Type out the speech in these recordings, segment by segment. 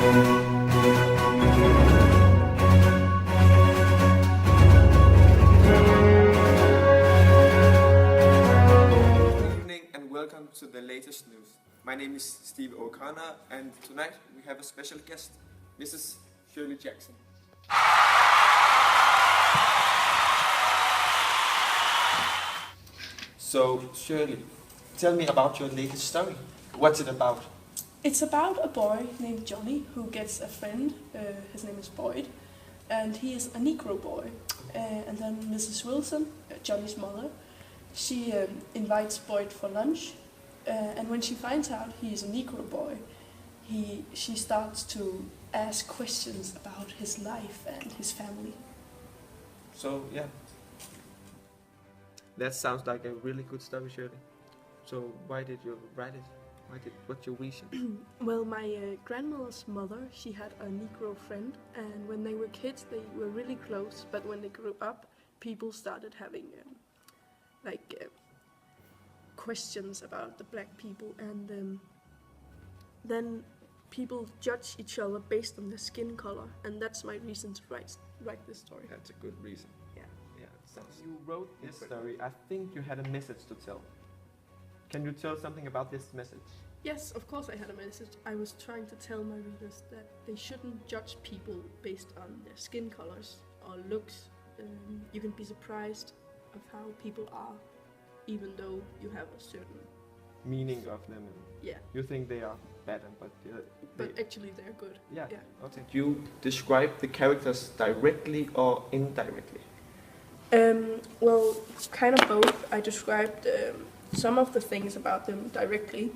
Good evening and welcome to the latest news. My name is Steve O'Connor and tonight we have a special guest, Mrs. Shirley Jackson. So Shirley, tell me about your latest story. What's it about? It's about a boy named Johnny who gets a friend, his name is Boyd, and he is a Negro boy. And then Mrs. Wilson, Johnny's mother, she invites Boyd for lunch, and when she finds out he is a Negro boy, she starts to ask questions about his life and his family. So yeah, that sounds like a really good story, Shirley. So why did you write it? What's your reason? Well, my grandmother's mother, she had a Negro friend, and when they were kids, they were really close. But when they grew up, people started having questions about the black people, and then people judge each other based on their skin color, and that's my reason to write this story. That's a good reason. Yeah. Yeah. So you wrote this story. I think you had a message to tell. Can you tell something about this message? Yes, of course I had a message. I was trying to tell my readers that they shouldn't judge people based on their skin colors or looks. You can be surprised of how people are, even though you have a certain Meaning of them. yeah. You think they are bad, but But actually, they're good. yeah. Yeah. Okay. You describe the characters directly or indirectly? Well, kind of both. I described some of the things about them directly,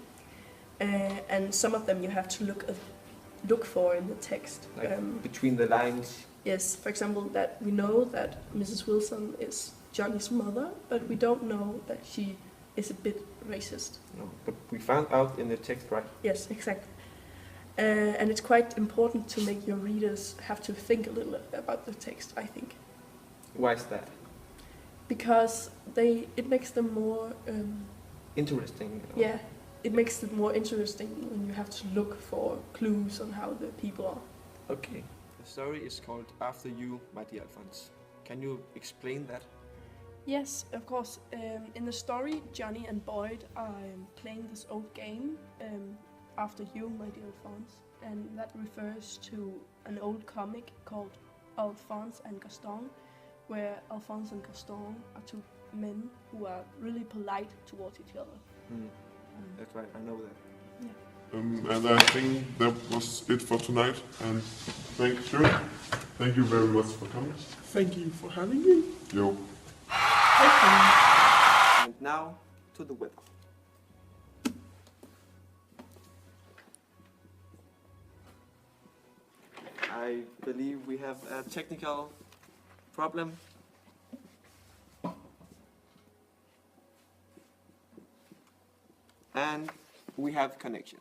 and some of them you have to look for in the text. Like between the lines. Yes, for example, that we know that Mrs. Wilson is Johnny's mother, but we don't know that she is a bit racist. No, but we found out in the text, right? Yes, exactly. And it's quite important to make your readers have to think a little about the text, I think. Why is that? Because it makes them more... Interesting. You know? Yeah, it makes it more interesting when you have to look for clues on how the people are. Okay. The story is called After You, My Dear Alphonse. Can you explain that? Yes, of course. In the story, Johnny and Boyd are playing this old game, After You, My Dear Alphonse, and that refers to an old comic called Alphonse and Gaston, where Alphonse and Gaston are two men who are really polite towards each other. That's right, I know that. Yeah. And I think that was it for tonight. And thank you very much for coming. Thank you for having me. Yo. And now to the weather. I believe we have a technical problem. And we have connection.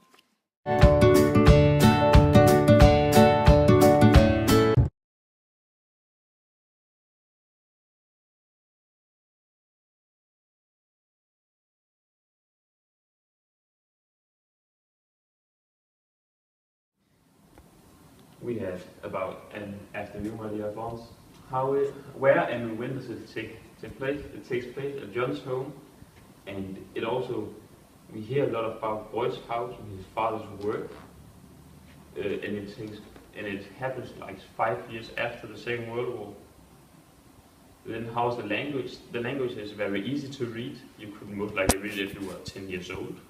We had about an After You, My Dear Alphonse. Where and when does it take place? It takes place at John's home, and we hear a lot about Boyd's house and his father's work, and it happens like 5 years after the Second World War. Then how's the language? The language is very easy to read. You could most likely read it if you were 10 years old.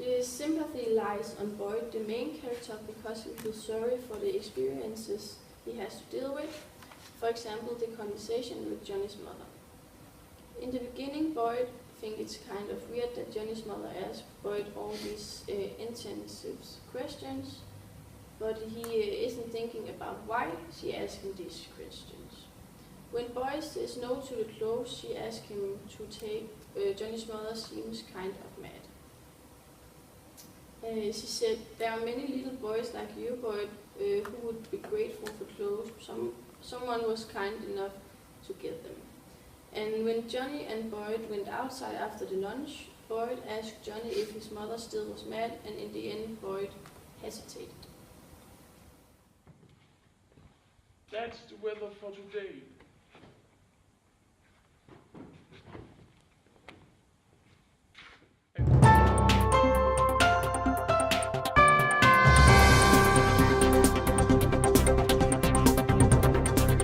The sympathy lies on Boyd, the main character, because we feel sorry for the experiences he has to deal with. For example, the conversation with Johnny's mother. In the beginning, Boyd thinks it's kind of weird that Johnny's mother asks Boyd all these intensive questions, but he isn't thinking about why she asks him these questions. When Boyd says no to the clothes she asks him to take, Johnny's mother seems kind of mad. She said, "There are many little boys like you, Boyd, who would be grateful for clothes. Someone was kind enough to get them." And when Johnny and Boyd went outside after the lunch, Boyd asked Johnny if his mother still was mad, and in the end, Boyd hesitated. That's the weather for today.